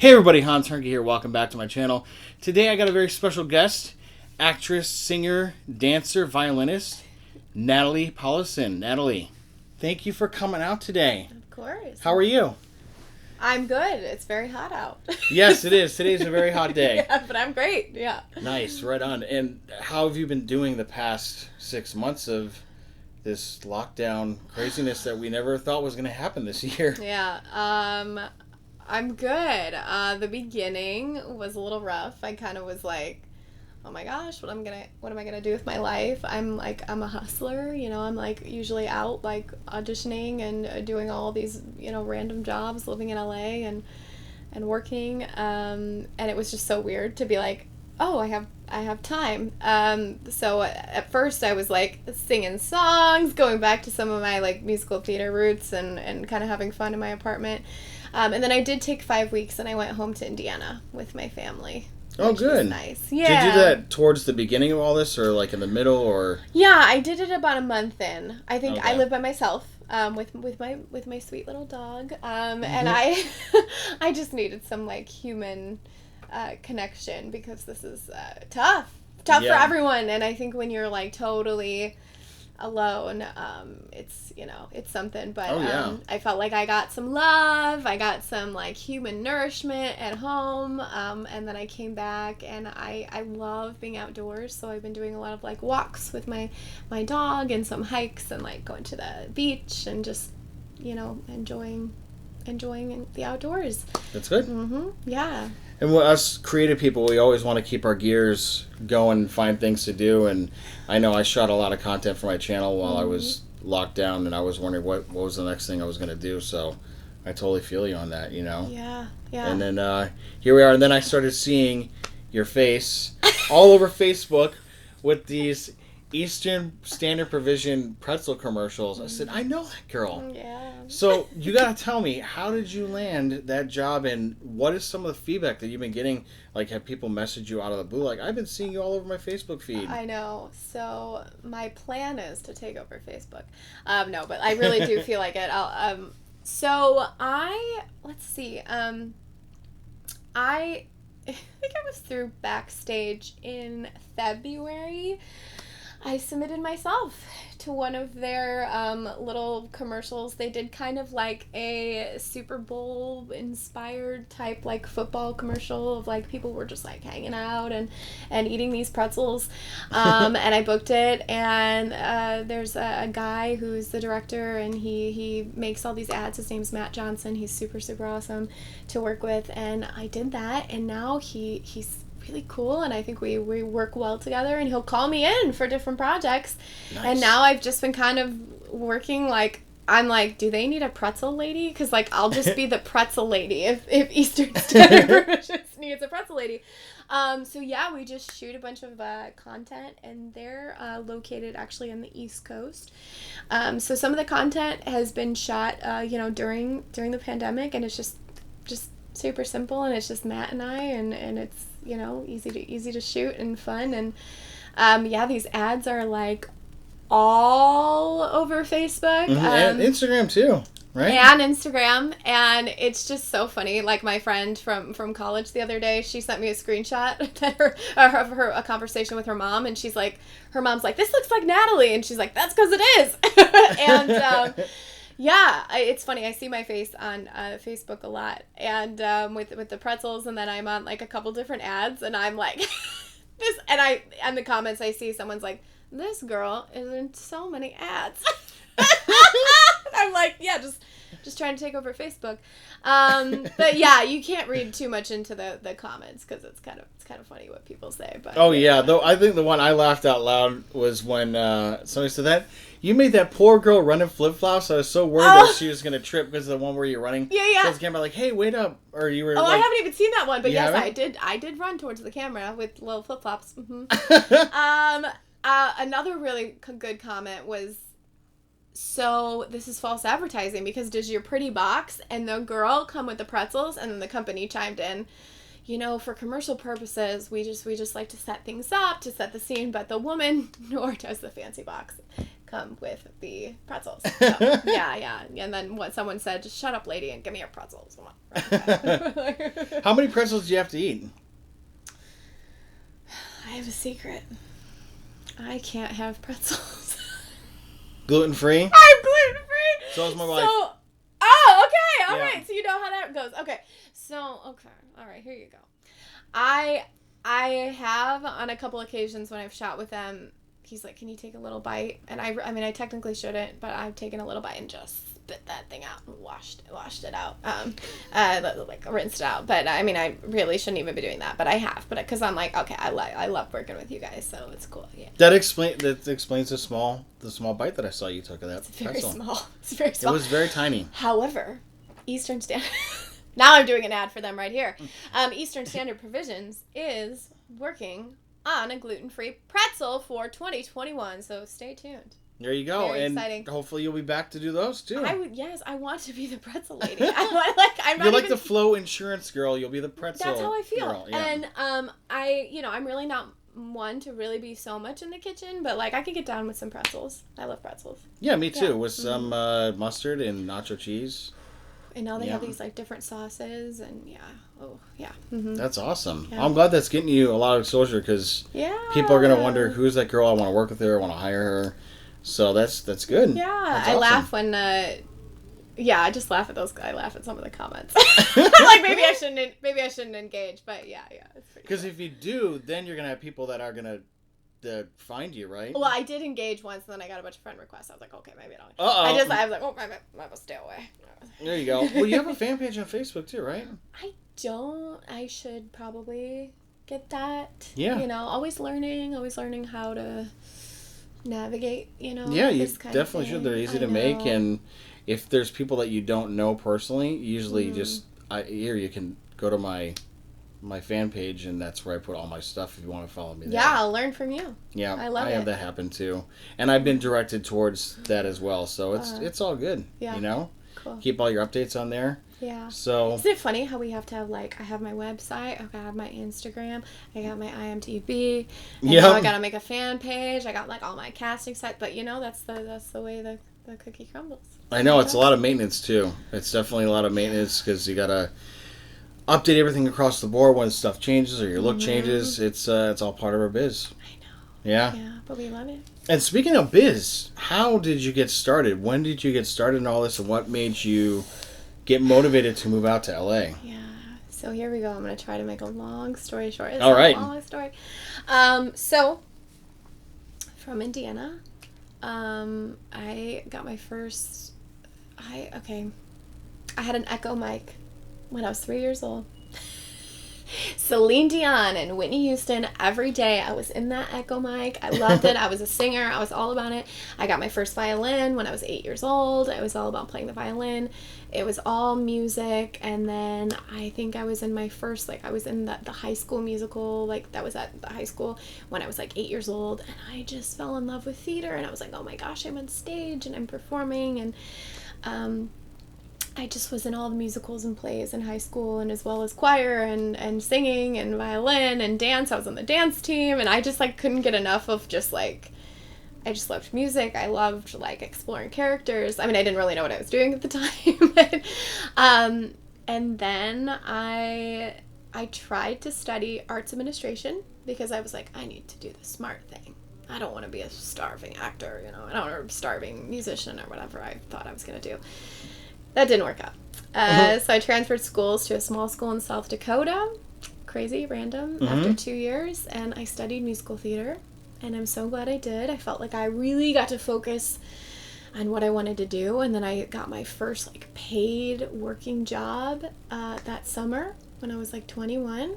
Hey everybody, Hans Hernke here. Welcome back to my channel. Today I got a very special guest, actress, singer, dancer, violinist, Natalie Polisson. Natalie, thank you for coming out today. Of course. How are you? I'm good. It's very hot out. Yes, it is. Today's a very hot day. Yeah, but I'm great. Yeah. Nice, right on. And how have you been doing the past 6 months of this lockdown craziness that we never thought was going to happen this year? Yeah. I'm good. The beginning was a little rough. I kind of was like, oh my gosh, what am I gonna do with my life? I'm a hustler, I'm like usually out like auditioning and doing all these, random jobs, living in LA and working. And it was just so weird to be like, oh, I have time. So at first I was like singing songs, going back to some of my like musical theater roots and kind of having fun in my apartment. And then I did take 5 weeks and I went home to Indiana with my family. Oh, good. Nice. Yeah. Did you do that towards the beginning of all this or like in the middle or? Yeah, I did it about a month in. I think Okay. I live by myself with my sweet little dog. And I just needed some like human connection because this is tough Yeah. for everyone. And I think when you're like totally alone, it's something. But Oh, yeah. I felt like I got some love, I got some like human nourishment at home, and then I came back and I love being outdoors, so I've been doing a lot of like walks with my dog and some hikes and like going to the beach and just enjoying the outdoors. That's good. Yeah. And with us creative people, we always want to keep our gears going and find things to do. And I know I shot a lot of content for my channel while I was locked down, and I was wondering what was the next thing I was going to do. So I totally feel you on that, Yeah. And then here we are. And then I started seeing your face all over Facebook with these Eastern Standard Provision pretzel commercials. I said, I know that girl. Yeah. So you got to tell me, how did you land that job, and what is some of the feedback that you've been getting? Like, have people message you out of the blue? Like, I've been seeing you all over my Facebook feed. I know. So my plan is to take over Facebook. No, but I really do feel like it. Let's see. I think I was through Backstage in February. I submitted myself to one of their little commercials. They did kind of like a Super Bowl inspired type like football commercial of like people were just like hanging out and eating these pretzels. And I booked it, and there's a guy who's the director, and he makes all these ads. His name's Matt Johnson. He's super, super awesome to work with, and I did that, and now he's really cool, and I think we work well together, and he'll call me in for different projects. Nice. And now I've just been kind of working like, I'm like, do they need a pretzel lady? Because like I'll just be the pretzel lady if Eastern Standard Provisions needs a pretzel lady. So yeah, we just shoot a bunch of content, and they're located actually on the East Coast. So some of the content has been shot during the pandemic, and it's just super simple, and it's just Matt and I, and it's easy to shoot and fun, and these ads are like all over Facebook, and Instagram too, right? And Instagram, and it's just so funny. Like my friend from college the other day, she sent me a screenshot that of a conversation with her mom, and she's like, her mom's like, this looks like Natalie, and she's like, that's because it is. And yeah, it's funny. I see my face on Facebook a lot, and with the pretzels, and then I'm on like a couple different ads, and I'm like, this, and the comments I see, someone's like, this girl is in so many ads. I'm like, yeah, just trying to take over Facebook. But yeah, you can't read too much into the comments because it's kind of funny what people say. But yeah, though I think the one I laughed out loud was when somebody said that you made that poor girl run in flip-flops. I was so worried that she was gonna trip because of the one where you're running. Yeah. So the camera like, hey, wait up, or you were. Oh, like, I haven't even seen that one, but yes, haven't? I did run towards the camera with little flip-flops. Another really good comment was, so this is false advertising because does your pretty box and the girl come with the pretzels? And then the company chimed in, for commercial purposes, we just like to set things up, to set the scene, but the woman, nor does the fancy box come with the pretzels. So, yeah. And then what someone said, just shut up, lady, and give me your pretzels. How many pretzels do you have to eat? I have a secret. I can't have pretzels. Gluten free? I'm gluten free. So is my wife. So, okay, all Yeah. right. So you know how that goes. Okay. So, all right. Here you go. I have on a couple occasions when I've shot with them. He's like, "Can you take a little bite?" And I mean, I technically shouldn't, but I've taken a little bite and just spit that thing out and washed it out. Like rinsed it out. But I mean, I really shouldn't even be doing that, but I have. But because I'm like, okay, I love working with you guys, so it's cool. Yeah. That explains the small bite that I saw you took of that It's very pretzel. small. It's very small. It was very tiny. However, Eastern Standard. Now I'm doing an ad for them right here. Eastern Standard Provisions is working on a gluten-free pretzel for 2021, so stay tuned. There you go. Very and exciting. Hopefully you'll be back to do those too. I want to be the pretzel lady. I'm You're not like even, the Flow insurance girl. You'll be the pretzel. That's how I feel. Girl. Yeah. And I'm really not one to really be so much in the kitchen, but like I could get down with some pretzels. I love pretzels. Yeah, me too. Yeah. With some mustard and nacho cheese. And now they have these like different sauces, and yeah. Mm-hmm. That's awesome. Yeah. I'm glad that's getting you a lot of exposure because people are gonna wonder who's that girl. I want to work with her. I want to hire her. So that's good. Yeah, that's I awesome. laugh when. I just laugh at those. I laugh at some of the comments. Like maybe I shouldn't engage, but yeah, it's pretty. Because if you do, then you're gonna have people that are gonna find you, right? Well, I did engage once, and then I got a bunch of friend requests. I was like, okay, maybe I don't. Uh-oh. I was like, oh, I must stay away. There you go. Well, you have a fan page on Facebook too, right? I don't. I should probably get that. Yeah. Always learning how to navigate. Yeah, you this kind definitely of should. thing. They're easy I to make, know. and if there's people that you don't know personally, usually you can go to my fan page, and that's where I put all my stuff if you want to follow me there. Yeah, I'll learn from you. Yeah, I love I have it. that happen too. And I've been directed towards that as well, so it's all good. Yeah. Cool. Keep all your updates on there. Yeah. So Isn't it funny how we have to have I have my website, I have my Instagram, I got my IMDb, and now I gotta make a fan page, I got all my casting sites, but that's the way the cookie crumbles. I know it's a lot of maintenance too. It's definitely a lot of maintenance because you gotta update everything across the board when stuff changes or your look changes. It's all part of our biz. I know. Yeah. Yeah, but we love it. And speaking of biz, how did you get started? When did you get started in all this, and what made you get motivated to move out to LA? Yeah. So here we go. I'm gonna try to make a long story short. It's all right. A long story. So from Indiana, I got my first. I had an Echo mic when I was 3 years old. Celine Dion and Whitney Houston every day. I was in that Echo mic. I loved it. I was a singer. I was all about it. I got my first violin when I was 8 years old. It was all about playing the violin. It was all music. And then I think I was in my first, I was in the high school musical, that was at the high school when I was 8 years old. And I just fell in love with theater. And I was like, oh my gosh, I'm on stage and I'm performing. And I just was in all the musicals and plays in high school, and as well as choir and singing and violin and dance. I was on the dance team, and I just couldn't get enough of just I just loved music. I loved exploring characters. I mean, I didn't really know what I was doing at the time, but, and then I tried to study arts administration because I was like, I need to do the smart thing. I don't want to be a starving actor, I don't want to be a starving musician or whatever I thought I was going to do. That didn't work out. So I transferred schools to a small school in South Dakota. Crazy, random. After 2 years. And I studied musical theater. And I'm so glad I did. I felt like I really got to focus on what I wanted to do. And then I got my first paid working job that summer when I was 21.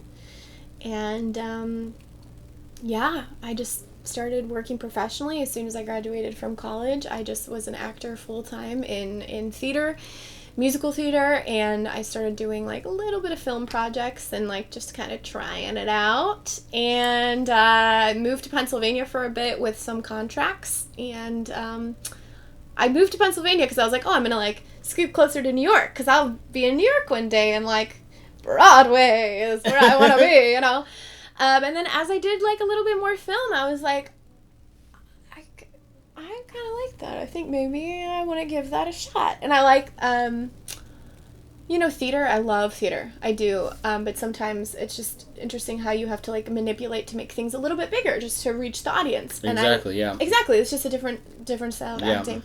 And I just started working professionally as soon as I graduated from college. I just was an actor full-time in theater, musical theater, and I started doing a little bit of film projects and just kind of trying it out. And I moved to Pennsylvania for a bit with some contracts, and I moved to Pennsylvania because I was like, oh, I'm gonna scoot closer to New York because I'll be in New York one day, and Broadway is where I want to be, And then as I did a little bit more film, I was like, I kind of like that. I think maybe I want to give that a shot. And I Theater, I love theater. I do. But sometimes it's just interesting how you have to, like, manipulate to make things a little bit bigger just to reach the audience. Exactly, yeah. Exactly. It's just a different style of acting.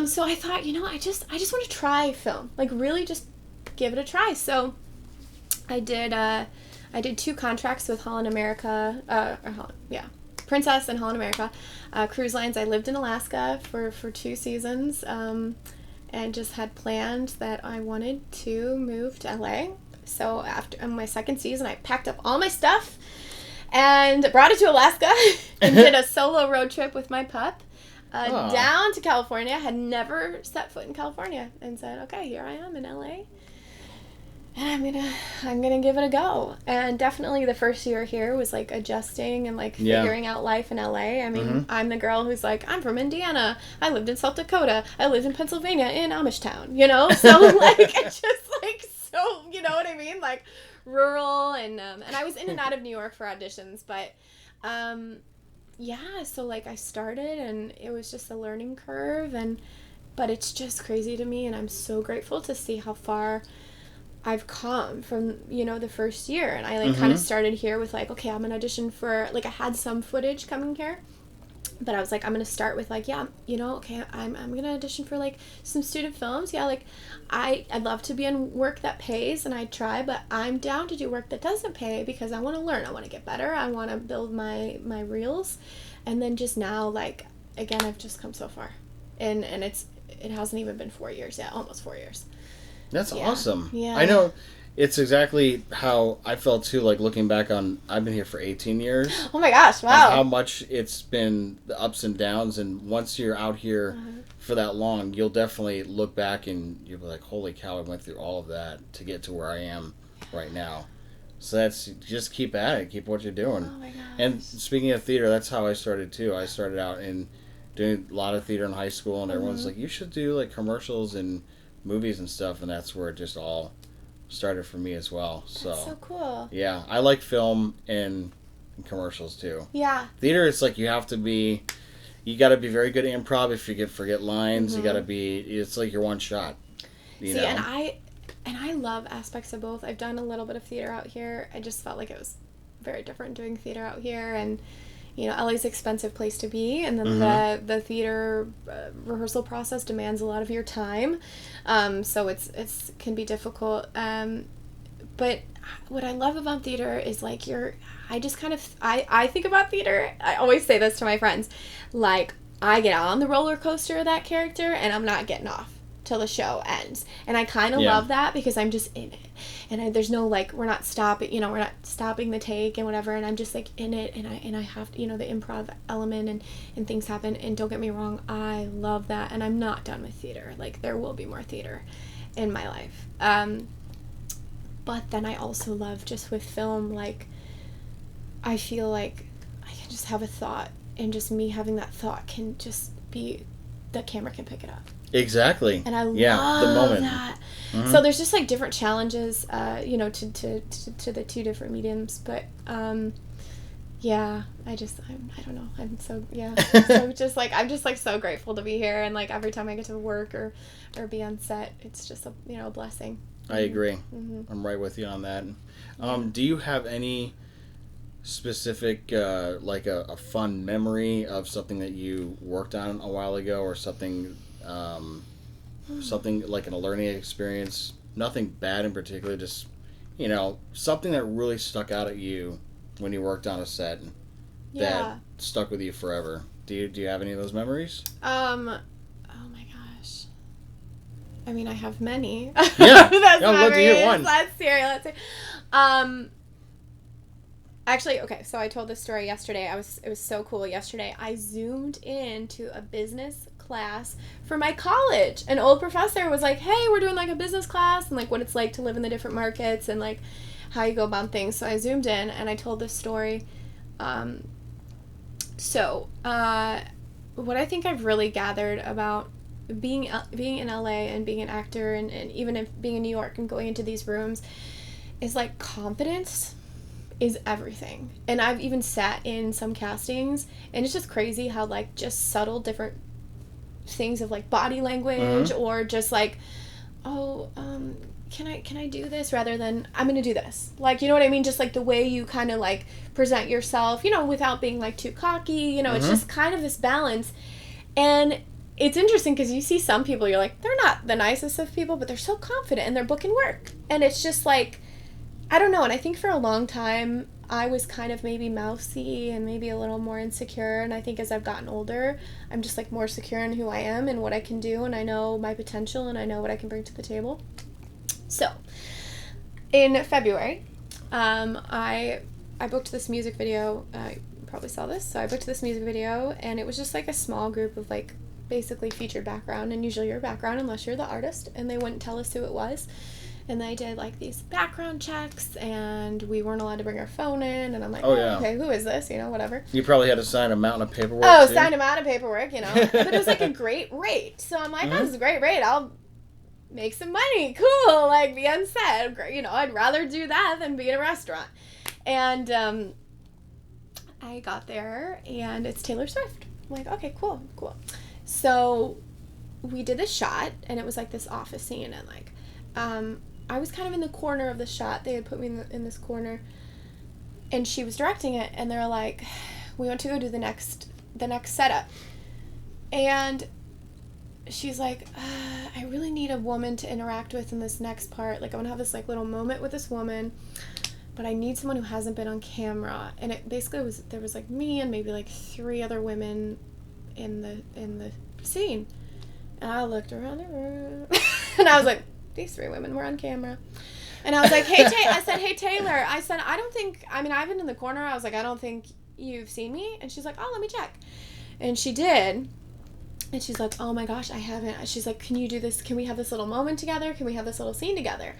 So I thought, I just want to try film. Like, really just give it a try. So I did 2 contracts with Holland America, Princess and Holland America Cruise Lines. I lived in Alaska for 2 seasons, and just had planned that I wanted to move to LA. So after my 2nd season, I packed up all my stuff and brought it to Alaska and did a solo road trip with my pup down to California. Had never set foot in California, and said, okay, here I am in LA. And I'm gonna give it a go. And definitely the first year here was like adjusting and like figuring out life in LA. I mean, I'm the girl who's like, I'm from Indiana. I lived in South Dakota. I lived in Pennsylvania in Amish town, So like, it's just like, so, you know what I mean? Like rural and I was in and out of New York for auditions, but so like I started and it was just a learning curve, but it's just crazy to me, and I'm so grateful to see how far I've come from, the first year. And I kind of started here with like, okay, I'm going to audition for, like, I had some footage coming here, but I was like, I'm going to start with like, okay, I'm going to audition for like some student films. Yeah. Like I'd love to be in work that pays, and I try, but I'm down to do work that doesn't pay because I want to learn. I want to get better. I want to build my reels. And then just now, like, again, I've just come so far, and it hasn't even been 4 years yet, almost 4 years. That's awesome. Yeah. I know it's exactly how I felt too, like looking back on, I've been here for 18 years. Oh my gosh, wow. And how much it's been the ups and downs, and once you're out here for that long, you'll definitely look back and you'll be like, holy cow, I went through all of that to get to where I am right now. So that's, just keep at it, keep what you're doing. Oh my gosh. And speaking of theater, that's how I started too. I started out in doing a lot of theater in high school, and everyone's like, you should do like commercials and movies and stuff, and that's where it just all started for me as well. That's so cool. Yeah, I like film and commercials too. Yeah. Theater, it's like you got to be very good at improv. If you forget lines, you got to be, it's like your one shot. You know? And I love aspects of both. I've done a little bit of theater out here. I just felt like it was very different doing theater out here, and LA's an expensive place to be, and then the theater rehearsal process demands a lot of your time, so it's can be difficult. But what I love about theater is like I think about theater. I always say this to my friends, like I get on the roller coaster of that character, and I'm not getting off till the show ends, and I kind of love that because I'm just in it, and there's no like we're not stopping the take and whatever, and I'm just like in it, and I have to, the improv element and things happen, and don't get me wrong, I love that, and I'm not done with theater. Like there will be more theater in my life, but then I also love just with film, like I feel like I can just have a thought, and just me having that thought can just be, the camera can pick it up. Exactly. And I love the moment. that. So there's just like different challenges, to the 2 different mediums. But I don't know. I'm so I'm just like so grateful to be here, and like every time I get to work or be on set, it's just a blessing. I agree. I'm right with you on that. Do you have any specific like a fun memory of something that you worked on a while ago, or something something like a learning experience? Nothing bad in particular, just something that really stuck out at you when you worked on a set that stuck with you forever. Do you have any of those memories? Oh my gosh. I mean, I have many. Yeah. That's I'd love to hear one. Let's hear. Actually, okay, so I told this story yesterday. It was so cool. Yesterday, I zoomed into a business class for my college. An old professor was like, hey, we're doing like a business class, and like what it's like to live in the different markets, and like how you go about things. So I zoomed in and I told this story. What I think I've really gathered about being in LA and being an actor, and even if being in New York and going into these rooms, is like confidence is everything. And I've even sat in some castings, and it's just crazy how like just subtle different things of like body language, or just like can I do this rather than I'm gonna do this. Like, you know what I mean? Just like the way you kind of like present yourself, you know, without being like too cocky, you know, it's just kind of this balance. And it's interesting because you see some people, you're like, they're not the nicest of people, but they're so confident in their booking work. And it's just like, I don't know. And I think for a long time, I was kind of maybe mousy and maybe a little more insecure. And I think as I've gotten older, I'm just like more secure in who I am and what I can do. And I know my potential and I know what I can bring to the table. So, in February, I booked this music video. You probably saw this. So I booked this music video, and it was just like a small group of like basically featured background, and usually your background unless you're the artist, and they wouldn't tell us who it was. And they did like these background checks, and we weren't allowed to bring our phone in. And I'm like, okay, who is this? You know, whatever. You probably had to sign a mountain of paperwork. Oh, sign a mountain of paperwork, you know. But it was like a great rate. So I'm like, oh, this is a great rate. I'll make some money. Cool. Like, be on set. You know, I'd rather do that than be in a restaurant. And I got there, and it's Taylor Swift. I'm like, okay, cool. So we did this shot, and it was like this office scene, and like, I was kind of in the corner of the shot. They had put me in this corner, and she was directing it, and they're like, we want to go do the next setup. And she's like, I really need a woman to interact with in this next part. Like, I want to have this like little moment with this woman, but I need someone who hasn't been on camera. And it basically there was like me and maybe like 3 other women in the scene. And I looked around the room and I was like, these 3 women were on camera. And I was like, I said, hey, Taylor. I said, I've been in the corner. I was like, I don't think you've seen me. And she's like, oh, let me check. And she did. And she's like, oh my gosh, I haven't. She's like, can you do this? Can we have this little moment together? Can we have this little scene together?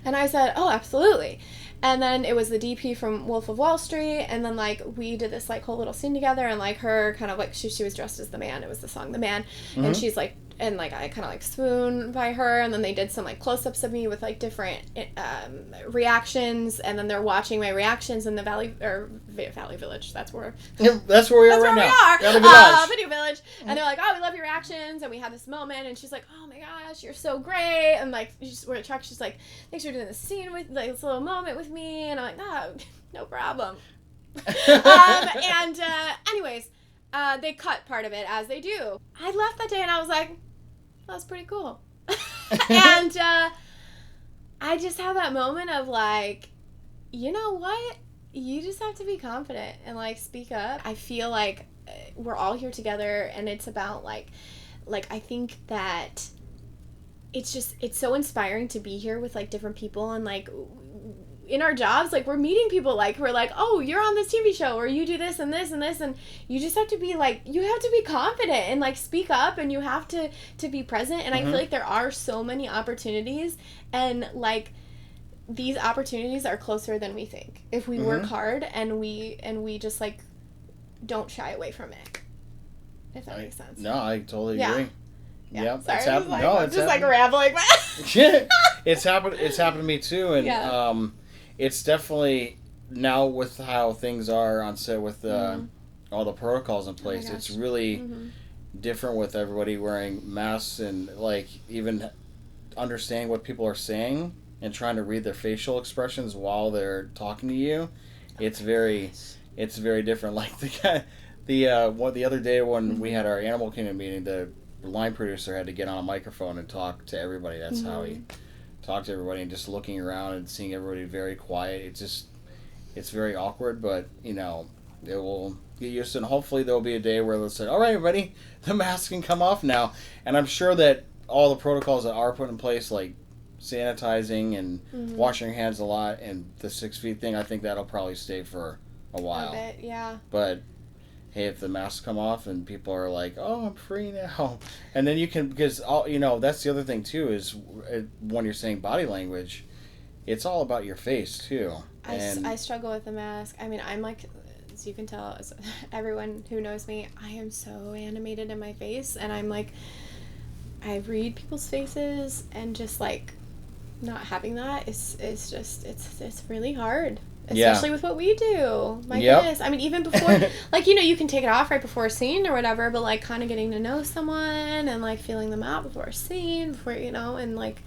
And I said, oh, absolutely. And then it was the DP from Wolf of Wall Street. And then like we did this like whole little scene together, and like her kind of like she was dressed as the man. It was the song The Man. Mm-hmm. And she's like, and like I kind of like swoon by her, and then they did some like close-ups of me with like different reactions, and then they're watching my reactions in the Valley Village. That's where we are right now. Video Village. Mm-hmm. And they're like, oh, we love your reactions, and we had this moment, and she's like, oh my gosh, you're so great, and like we're at truck. She's like, thanks for doing this scene with like this little moment with me, and I'm like, no problem. Anyways, they cut part of it as they do. I left that day and I was like, that's pretty cool. And I just had that moment of like, you know what? You just have to be confident and like speak up. I feel like we're all here together, and it's about like I think that it's so inspiring to be here with like different people, and like in our jobs, like we're meeting people, like we're like, oh, you're on this TV show, or you do this and this and this, and you just have to be like, you have to be confident and like speak up, and you have to be present. And mm-hmm. I feel like there are so many opportunities, and like these opportunities are closer than we think if we mm-hmm. work hard and we just like don't shy away from it, if that makes sense. No, I totally agree. Yeah. Sorry, it's happened. I'm just like rambling. It's happened to me too, and it's definitely now with how things are on set with all the protocols in place. It's really mm-hmm. different with everybody wearing masks, and like even understanding what people are saying and trying to read their facial expressions while they're talking to you. It's very different. Like the other day when mm-hmm. we had our Animal Kingdom meeting, the line producer had to get on a microphone and talk to everybody. That's mm-hmm. how he talked to everybody, and just looking around and seeing everybody very quiet. It's very awkward, but you know, it will get used to it. And hopefully there'll be a day where they'll say, all right, everybody, the mask can come off now. And I'm sure that all the protocols that are put in place, like sanitizing and mm-hmm. washing your hands a lot and the 6 feet thing, I think that'll probably stay for a while. A bit, yeah. But hey, if the masks come off and people are like, oh, I'm free now. And then you can, because, you know, that's the other thing, too, is when you're saying body language, it's all about your face, too. I struggle with the mask. I mean, I'm like, as you can tell, as everyone who knows me, I am so animated in my face. And I'm like, I read people's faces, and just like not having that is just, it's really hard. Especially with what we do. My goodness. I mean, even before, like, you know, you can take it off right before a scene or whatever, but, like, kind of getting to know someone and, like, feeling them out before a scene, you know, and, like,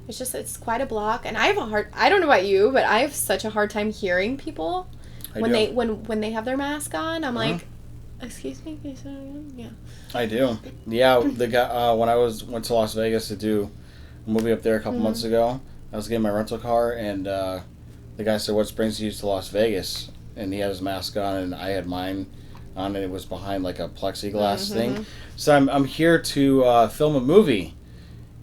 it's quite a block, and I don't know about you, but I have such a hard time hearing people when they have their mask on. I'm like, excuse me, can you say that again? Yeah. I do. Yeah, the guy when I went to Las Vegas to do a movie up there a couple months ago, I was getting my rental car, and the guy said, "What brings you to Las Vegas?" And he had his mask on, and I had mine on, and it was behind like a plexiglass thing. So I'm here to film a movie,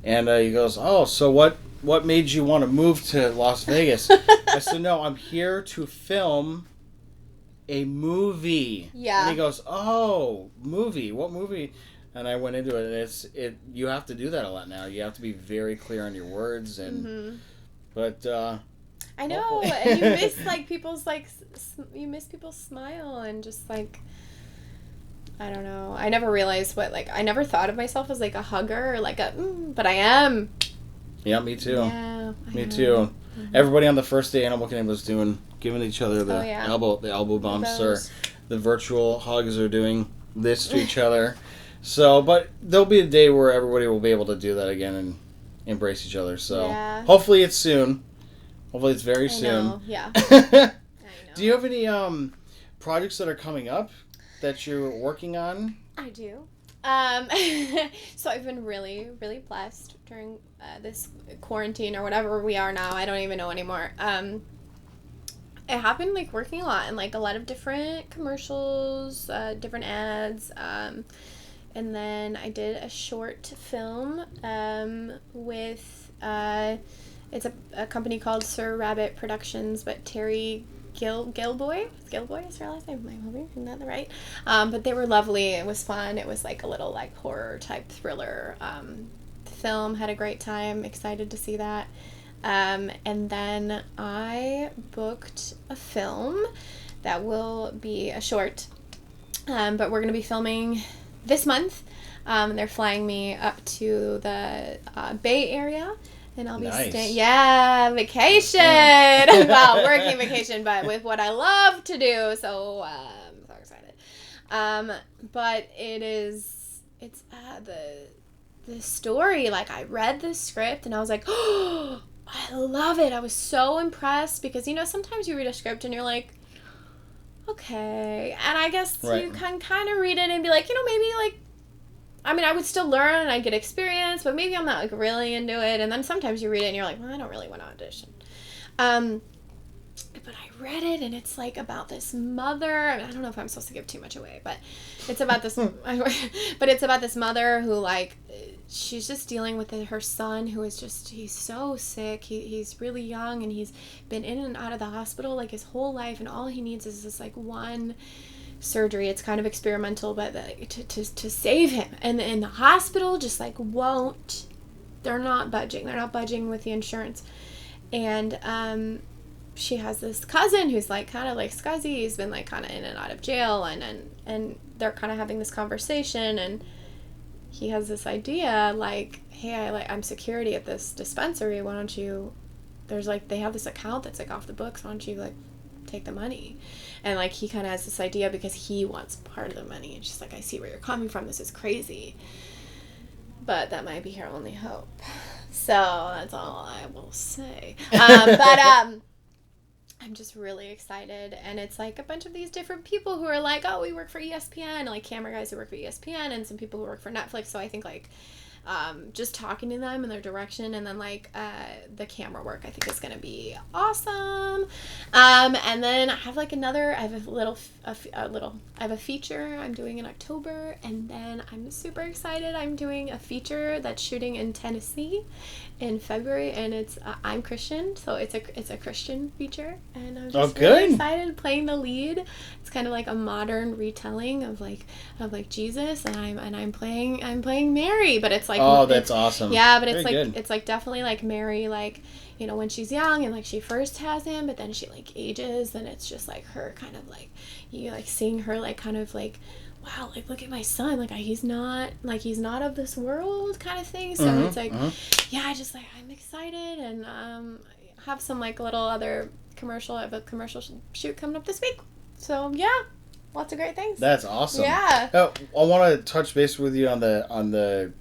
and he goes, "Oh, so what made you want to move to Las Vegas?" I said, "No, I'm here to film a movie." Yeah. And he goes, "Oh, movie? What movie?" And I went into it, and you have to do that a lot now. You have to be very clear on your words, and but I know, and you miss like people's people's smile, and just like, I don't know. I never realized I never thought of myself as like a hugger or like but I am. Yeah, me too. Yeah, me too. Everybody on the first day Animal Kingdom was giving each other the elbow bumps, or the virtual hugs, or doing this to each other. So, but there'll be a day where everybody will be able to do that again and embrace each other. So, hopefully it's soon. Hopefully it's very soon. Know, yeah. I know. Do you have any projects that are coming up that you're working on? I do. So I've been really, really blessed during this quarantine or whatever we are now. I don't even know anymore. I have been like working a lot in like a lot of different commercials, different ads. And then I did a short film with it's a company called Sir Rabbit Productions, but Terry Gilboy is her last name. I'm hoping I'm not right. But they were lovely. It was fun. It was like a little like horror type thriller film. Had a great time. Excited to see that. And then I booked a film that will be a short, but we're gonna be filming this month. They're flying me up to the Bay Area. And I'll be staying. Yeah, vacation. Well, working vacation, but with what I love to do. So I'm so excited. But it's the story. Like, I read the script and I was like, oh, I love it. I was so impressed because, you know, sometimes you read a script and you're like, okay. And I guess you can kind of read it and be like, you know, maybe like, I mean, I would still learn and I'd get experience, but maybe I'm not like really into it. And then sometimes you read it and you're like, well, I don't really want to audition. But I read it and it's like about this mother. I don't know if I'm supposed to give too much away, but it's about this. But it's about this mother who like she's just dealing with her son who is just he's so sick. He's really young and he's been in and out of the hospital like his whole life, and all he needs is this like one surgery. It's kind of experimental, but to save him, and the hospital just like won't. They're not budging with the insurance, and she has this cousin who's like kind of like scuzzy. He's been like kind of in and out of jail, and they're kind of having this conversation, and he has this idea like, hey, I'm security at this dispensary. Why don't you? There's like they have this account that's like off the books. Why don't you like take the money? And like he kind of has this idea because he wants part of the money, and she's like, I see where you're coming from. This is crazy, but that might be her only hope. So that's all I will say. But I'm just really excited, and it's like a bunch of these different people who are like, oh, we work for ESPN, like camera guys who work for ESPN, and some people who work for Netflix. So I think like just talking to them and their direction, and then like the camera work I think is gonna be awesome. And then I have like I have a feature I'm doing in October, and then I'm super excited. I'm doing a feature that's shooting in Tennessee in February, and it's I'm Christian, so it's a Christian feature, and I'm just really excited playing the lead. It's kind of like a modern retelling of Jesus, and I'm playing Mary, but it's like, oh, that's awesome. Yeah, but it's like it's like definitely like Mary, like, you know, when she's young and like she first has him, but then she like ages, and it's just like her kind of like, you like seeing her like kind of like, wow, like look at my son, like he's not of this world kind of thing. So it's like, yeah, I just like I'm excited, and have some like little other commercial. I have a commercial shoot coming up this week. So yeah, lots of great things. That's awesome. Yeah. I want to touch base with you on the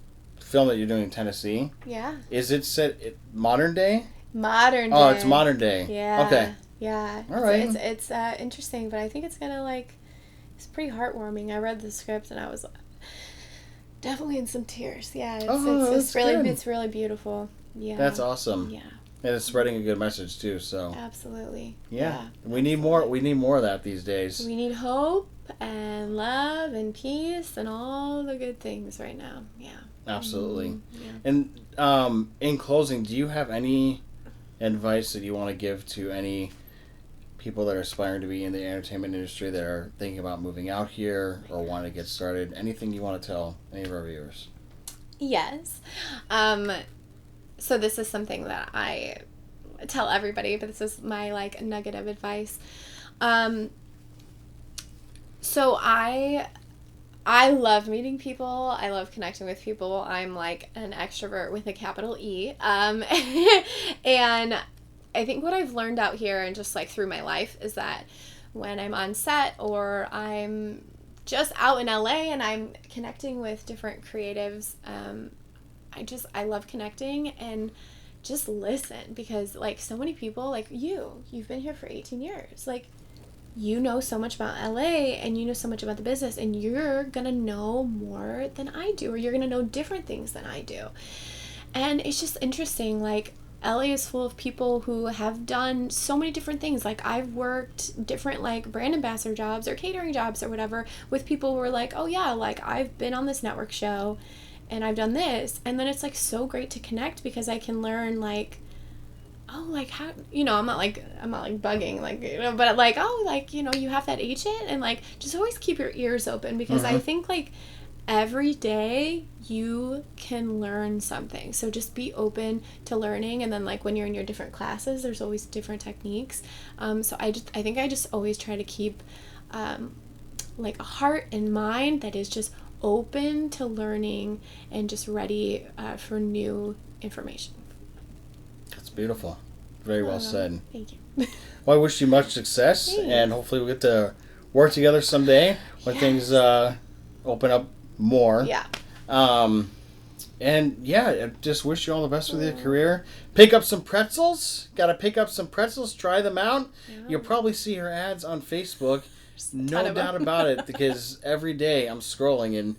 film that you're doing in Tennessee, Yeah. is it set modern day? Modern day. Oh, it's modern day. Yeah. Okay. Yeah. All right. It's interesting, but I think it's gonna it's pretty heartwarming. I read the script and I was definitely in some tears. Yeah. It's really good. It's really beautiful. Yeah. That's awesome. Yeah. And it's spreading a good message too. So. Absolutely. Yeah. We need more. We need more of that these days. We need hope and love and peace and all the good things right now. Yeah. Absolutely. Yeah. And in closing, do you have any advice that you want to give to any people that are aspiring to be in the entertainment industry that are thinking about moving out here or want to get started? Anything you want to tell any of our viewers? Yes. So this is something that I tell everybody, but this is my nugget of advice. So I love meeting people. I love connecting with people. I'm an extrovert with a capital E. And I think what I've learned out here and just through my life is that when I'm on set or I'm just out in LA and I'm connecting with different creatives, I love connecting and just listen because so many people you've been here for 18 years. You know so much about LA and you know so much about the business and you're gonna know more than I do, or you're gonna know different things than I do. And it's just interesting, LA is full of people who have done so many different things. I've worked different brand ambassador jobs or catering jobs or whatever with people who are oh yeah, I've been on this network show and I've done this. And then it's so great to connect because I can learn how, how, I'm not bugging, but you have that agent and just always keep your ears open because I think every day you can learn something. So just be open to learning. And then when you're in your different classes, there's always different techniques. So I think I just always try to keep a heart and mind that is just open to learning and just ready for new information. That's beautiful. Very well said. Thank you. Well, I wish you much success. Thanks. And hopefully we'll get to work together someday when things open up more. Yeah. And yeah, I just wish you all the best with your career. Pick up some pretzels. Got to pick up some pretzels. Try them out. Yeah. You'll probably see her ads on Facebook. No doubt about it, because every day I'm scrolling and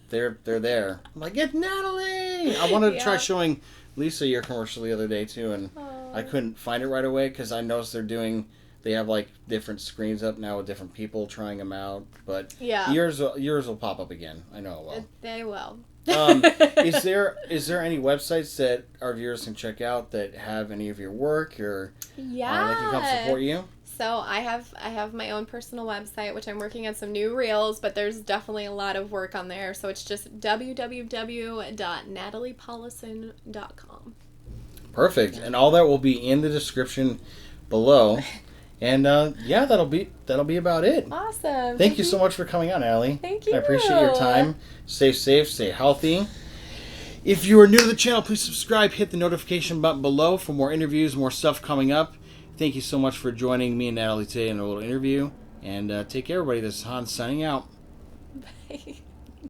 they're there. I'm like, it's Natalie! I wanted to try showing Lisa your commercial the other day too, and I couldn't find it right away because I noticed they have different screens up now with different people trying them out. But yours will pop up again. I know it will. They will. Is there any websites that our viewers can check out that have any of your work or that can help support you? So I have my own personal website, which I'm working on some new reels, but there's definitely a lot of work on there. So it's just www.nataliepolisson.com. Perfect. And all that will be in the description below. And that'll be about it. Awesome. Thank you so much for coming on, Allie. Thank you. I appreciate your time. Stay safe, stay healthy. If you are new to the channel, please subscribe, hit the notification button below for more interviews, more stuff coming up. Thank you so much for joining me and Natalie today in a little interview. And take care, everybody. This is Hans signing out. Bye.